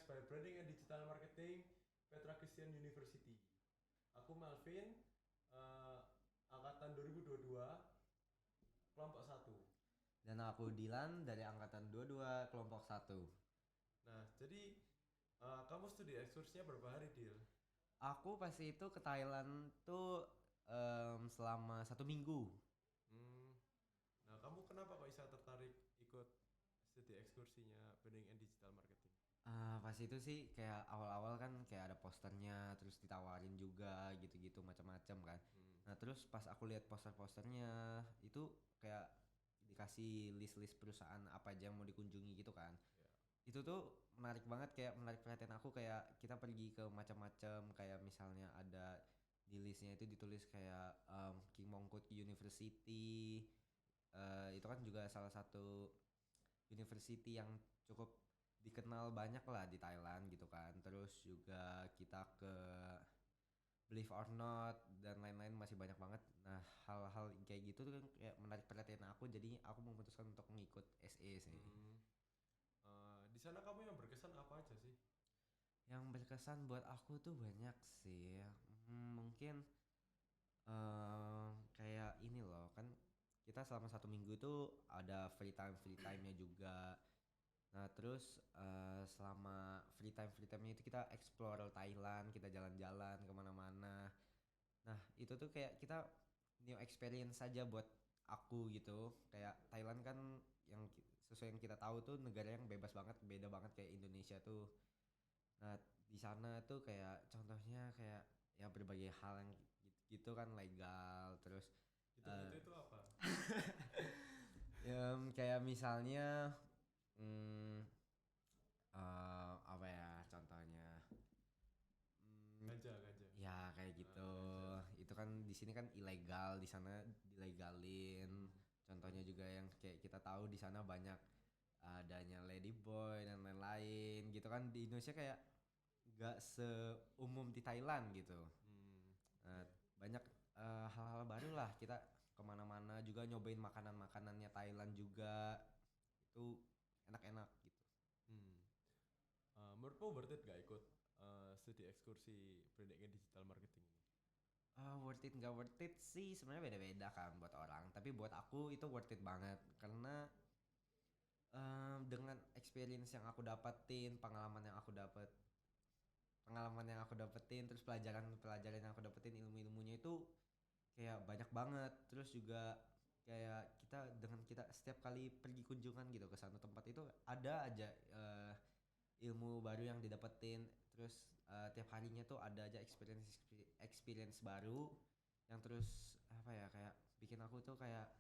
podcast by Branding and Digital Marketing Petra Christian University. Aku Melvin, angkatan 2022, kelompok 1. Dan aku Dilan dari angkatan 22 kelompok 1. Nah, jadi kamu studi ekskursinya berapa hari, Dil? Aku pas itu ke Thailand tuh selama 1 minggu. Nah, kamu kenapa kok bisa tertarik ikut studi ekskursinya Branding and Digital Marketing? Pas itu sih kayak awal-awal kan kayak ada posternya, terus ditawarin juga gitu-gitu macam-macam kan. Nah terus pas aku lihat poster-posternya itu kayak dikasih list-list perusahaan apa aja yang mau dikunjungi gitu kan. Ya. Itu tuh menarik banget, kayak menarik perhatian aku, kayak kita pergi ke macam-macam, kayak misalnya ada di listnya itu ditulis kayak King Mongkut University. Itu kan juga salah satu university yang cukup dikenal banyak lah di Thailand gitu kan. Terus juga kita ke Believe or Not dan lain-lain, masih banyak banget. Nah hal-hal kayak gitu tuh kan kayak menarik perhatian aku, jadi aku memutuskan untuk ngikut SE sih. Di sana kamu yang berkesan apa aja sih? Yang berkesan buat aku tuh banyak sih. Mungkin kayak ini loh kan, kita selama 1 minggu tuh ada free time nya juga. Nah terus selama free time nya itu kita explore Thailand, kita jalan-jalan kemana-mana. Nah itu tuh kayak kita new experience saja buat aku gitu. Kayak Thailand kan yang sesuai yang kita tahu tuh negara yang bebas banget, beda banget kayak Indonesia tuh. Nah di sana tuh kayak contohnya kayak ya berbagai hal yang gitu kan legal. Terus Gitu-gitu itu apa? kayak misalnya hmm, apa ya contohnya, Ganja, ganja. ya kayak gitu. Ganja. Itu kan di sini kan ilegal, di sana dilegalin. Contohnya juga yang kayak kita tahu di sana banyak adanya ladyboy dan lain-lain gitu kan. Di Indonesia kayak nggak seumum di Thailand gitu. Nah, Iya. banyak hal-hal baru lah, kita kemana-mana juga nyobain makanan-makanannya Thailand juga, itu enak-enak gitu. Menurutmu worth it gak ikut studi ekskursi pendidikan digital marketing ini? Worth it nggak worth it sih sebenarnya beda-beda kan buat orang, tapi buat aku itu worth it banget karena dengan experience yang aku dapetin, pengalaman yang aku dapetin, terus pelajaran yang aku dapetin, ilmunya itu kayak banyak banget. Terus juga kayak kita setiap kali pergi kunjungan gitu ke satu tempat itu ada aja ilmu baru yang didapetin. Terus tiap harinya tuh ada aja experience baru yang terus apa ya, kayak bikin aku tuh kayak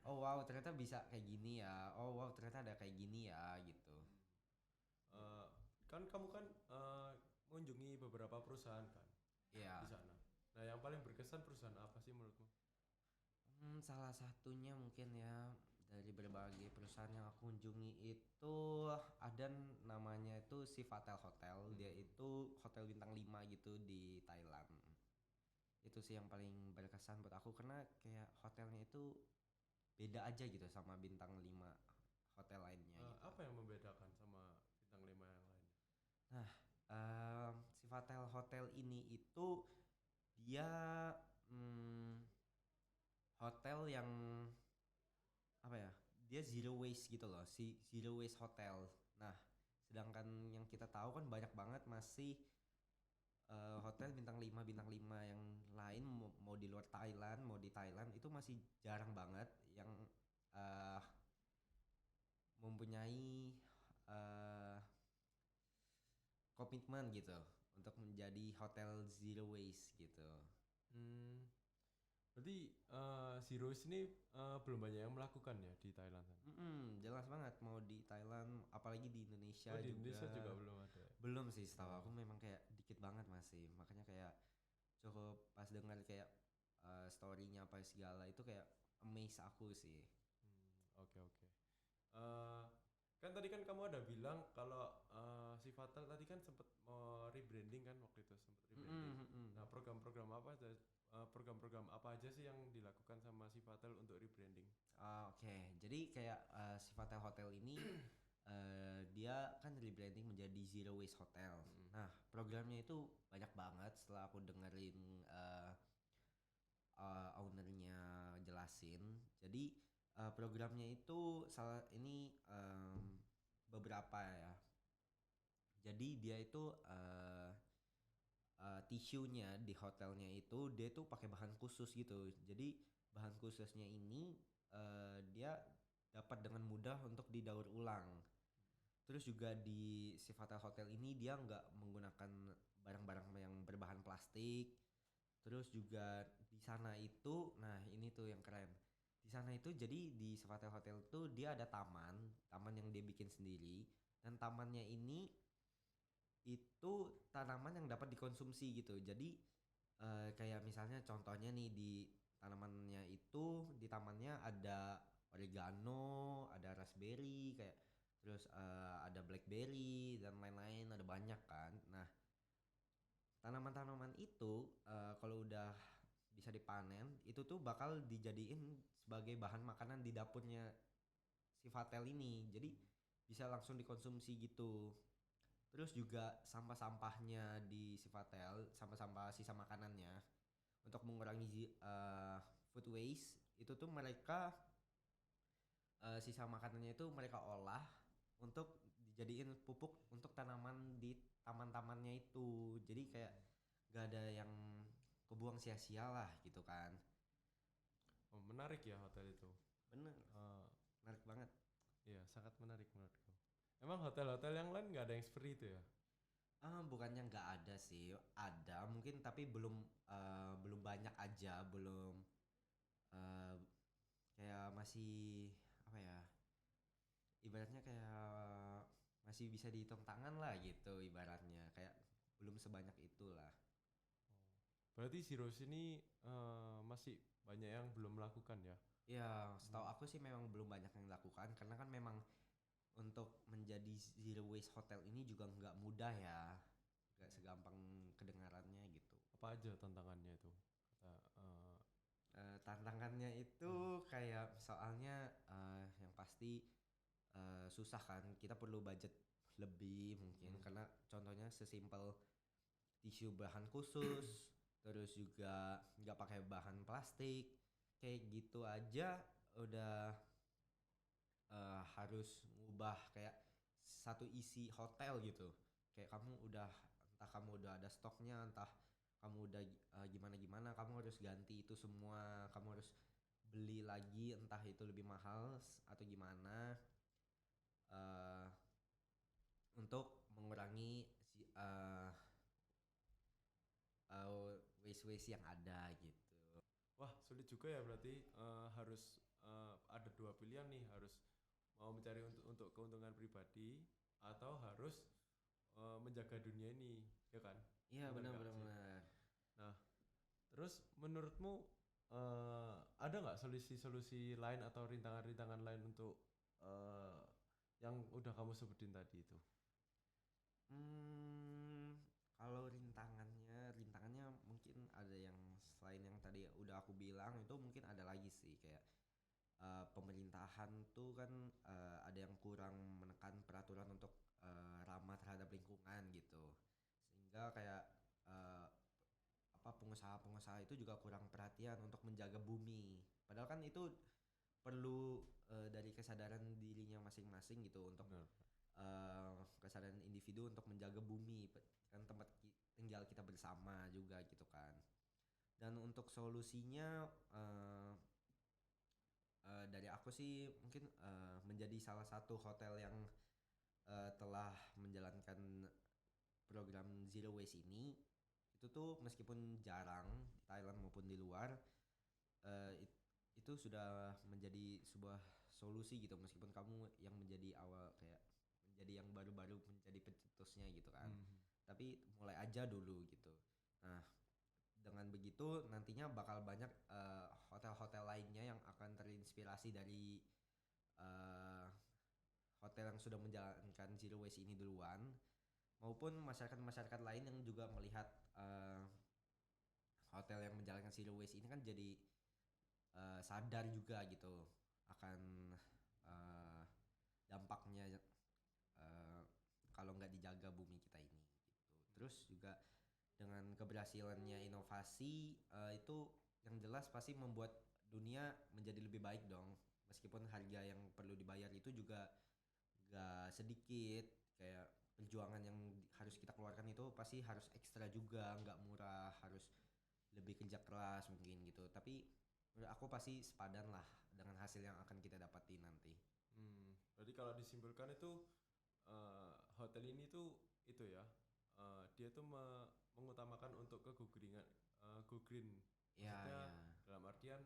oh wow ternyata bisa kayak gini ya, oh wow ternyata ada kayak gini ya gitu. Eh, kan kamu kan mengunjungi beberapa perusahaan kan di Iya. sana. Nah, yang paling berkesan perusahaan apa sih menurutmu? Salah satunya mungkin ya, dari berbagai perusahaan yang aku kunjungi itu ada namanya itu Sifatel Hotel. Dia itu hotel bintang 5 gitu di Thailand. Itu sih yang paling berkesan buat aku karena kayak hotelnya itu beda aja gitu sama bintang 5 hotel lainnya gitu. Apa yang membedakan sama bintang 5 yang lainnya? Nah, Sifatel Hotel ini itu dia hotel yang apa ya, dia zero waste gitu loh, si zero waste hotel. Nah sedangkan yang kita tahu kan banyak banget masih hotel bintang 5 yang lain, mau di luar Thailand mau di Thailand itu masih jarang banget yang eh, mempunyai eh, komitmen gitu untuk menjadi hotel zero waste gitu. Hmm, berarti Zero Waste ini belum banyak yang melakukan ya di Thailand sana? Jelas banget, mau di Thailand apalagi di Indonesia Oh, di Indonesia juga juga belum ada ya? belum sih, setahu Oh, aku memang kayak dikit banget masih. Makanya kayak cukup pas dengar kayak story-nya apa segala itu kayak amaze aku sih. oke oke. Eh, kan tadi kan kamu ada bilang kalau si Fatal tadi kan sempat mau rebranding kan waktu itu sempat rebranding. Nah, program-program apa aja sih yang dilakukan sama si Fatal untuk rebranding? Oke, jadi kayak Sifatel Hotel ini dia kan rebranding menjadi Zero Waste Hotel. Nah, programnya itu banyak banget setelah aku dengerin ownernya jelasin. Jadi programnya itu salah ini beberapa ya. Jadi dia itu tisunya di hotelnya itu dia tuh pakai bahan khusus gitu. Jadi bahan khususnya ini dia dapat dengan mudah untuk didaur ulang. Terus juga di Sifatel Hotel ini dia nggak menggunakan barang-barang yang berbahan plastik. Terus juga di sana itu, nah ini tuh yang keren. Di sana itu jadi di Sifatel Hotel tuh dia ada taman yang dia bikin sendiri. Dan tamannya ini itu tanaman yang dapat dikonsumsi gitu. Jadi kayak misalnya contohnya nih di tanamannya itu di tamannya ada oregano, ada raspberry kayak terus ada blackberry dan lain-lain ada banyak kan. Nah, tanaman-tanaman itu kalau udah bisa dipanen itu tuh bakal dijadiin sebagai bahan makanan di dapurnya si Fatel ini. Jadi bisa langsung dikonsumsi gitu. Terus juga sampah-sampahnya di Sifatel, sampah-sampah sisa makanannya untuk mengurangi food waste itu tuh mereka sisa makanannya itu mereka olah untuk dijadiin pupuk untuk tanaman di taman-tamannya itu. Jadi kayak gak ada yang kebuang sia-sia lah gitu kan. Oh, menarik ya hotel itu. Bener, Eh, menarik banget. Iya, sangat menarik menurutku. Emang hotel-hotel yang lain nggak ada yang seperti itu ya? Bukannya nggak ada sih, ada mungkin tapi belum banyak aja, belum eh, kayak masih apa ya, ibaratnya kayak masih bisa dihitung tangan lah gitu, ibaratnya kayak belum sebanyak itulah. Berarti Zeros ini masih banyak yang belum melakukan ya? Ya setahu aku sih memang belum banyak yang dilakukan karena kan memang untuk menjadi zero waste hotel ini juga nggak mudah ya, nggak segampang kedengarannya gitu. Apa aja tantangannya itu? Kata, Tantangannya itu kayak soalnya yang pasti susah kan, kita perlu budget lebih mungkin karena contohnya sesimpel tisu bahan khusus terus juga nggak pakai bahan plastik kayak gitu aja udah harus ngubah kayak satu isi hotel gitu. Kayak kamu udah entah kamu udah ada stoknya, entah kamu udah gimana gimana, kamu harus ganti itu semua, kamu harus beli lagi entah itu lebih mahal atau gimana eh, untuk mengurangi si waste-waste yang ada gitu. wah sulit juga ya berarti harus ada dua pilihan nih, harus mau mencari untuk keuntungan pribadi atau harus menjaga dunia ini, ya kan? Iya Bener benar nggak benar sih? benar. Nah, terus menurutmu ada nggak solusi-solusi lain atau rintangan-rintangan lain untuk eh, yang udah kamu sebutin tadi itu? Hmm, kalau rintangannya mungkin ada yang selain yang tadi udah aku bilang itu mungkin ada lagi sih kayak pemerintahan tuh kan ada yang kurang menekan peraturan untuk ramah terhadap lingkungan gitu. Sehingga kayak eh, apa pengusaha-pengusaha itu juga kurang perhatian untuk menjaga bumi. Padahal kan itu perlu dari kesadaran dirinya masing-masing gitu untuk Benar. kesadaran individu untuk menjaga bumi kan tempat tinggal kita bersama juga gitu kan. Dan untuk solusinya dari aku sih mungkin menjadi salah satu hotel yang telah menjalankan program Zero Waste ini itu tuh meskipun jarang di Thailand maupun di luar eh, it- itu sudah menjadi sebuah solusi gitu meskipun kamu yang menjadi awal kayak menjadi yang baru-baru menjadi pencetusnya gitu kan, Mhm. tapi mulai aja dulu gitu. Nah, dengan begitu nantinya bakal banyak hotel-hotel lainnya yang akan terinspirasi dari eh, hotel yang sudah menjalankan zero waste ini duluan maupun masyarakat-masyarakat lain yang juga melihat hotel yang menjalankan zero waste ini kan jadi sadar juga gitu akan dampaknya menjaga bumi kita ini gitu. Terus juga dengan keberhasilannya inovasi itu yang jelas pasti membuat dunia menjadi lebih baik dong. Meskipun harga yang perlu dibayar itu juga gak sedikit, kayak perjuangan yang harus kita keluarkan itu pasti harus ekstra juga, nggak murah, harus lebih kerja keras mungkin gitu. Tapi menurut aku pasti sepadan lah dengan hasil yang akan kita dapati nanti. Berarti kalau disimpulkan itu hotel ini tuh itu ya, dia tuh mengutamakan untuk ke go green. Ya, Maksudnya ya. dalam artian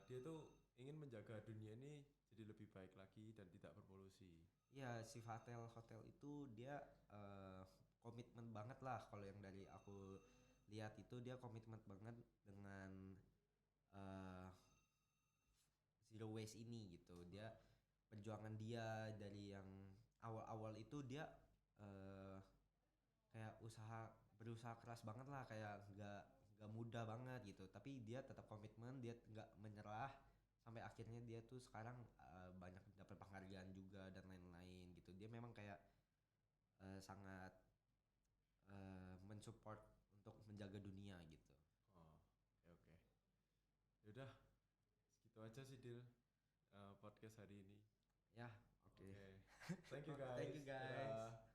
dia tuh ingin menjaga dunia ini jadi lebih baik lagi dan tidak berpolusi. Ya, si hotel itu dia komitmen banget lah, kalau yang dari aku lihat itu dia komitmen banget dengan eh, zero waste ini gitu. Dia perjuangan dia dari yang awal-awal itu dia eh, kayak berusaha keras banget lah, kayak nggak mudah banget gitu, tapi dia tetap komitmen, dia nggak menyerah sampai akhirnya dia tuh sekarang banyak dapat penghargaan juga dan lain-lain gitu. Dia memang kayak sangat mensupport untuk menjaga dunia gitu. Oh, oke oke. Yaudah, segitu aja sih Dil, podcast hari ini. Ya, oke. Oke. Thank you Thank guys. you guys. Dadah.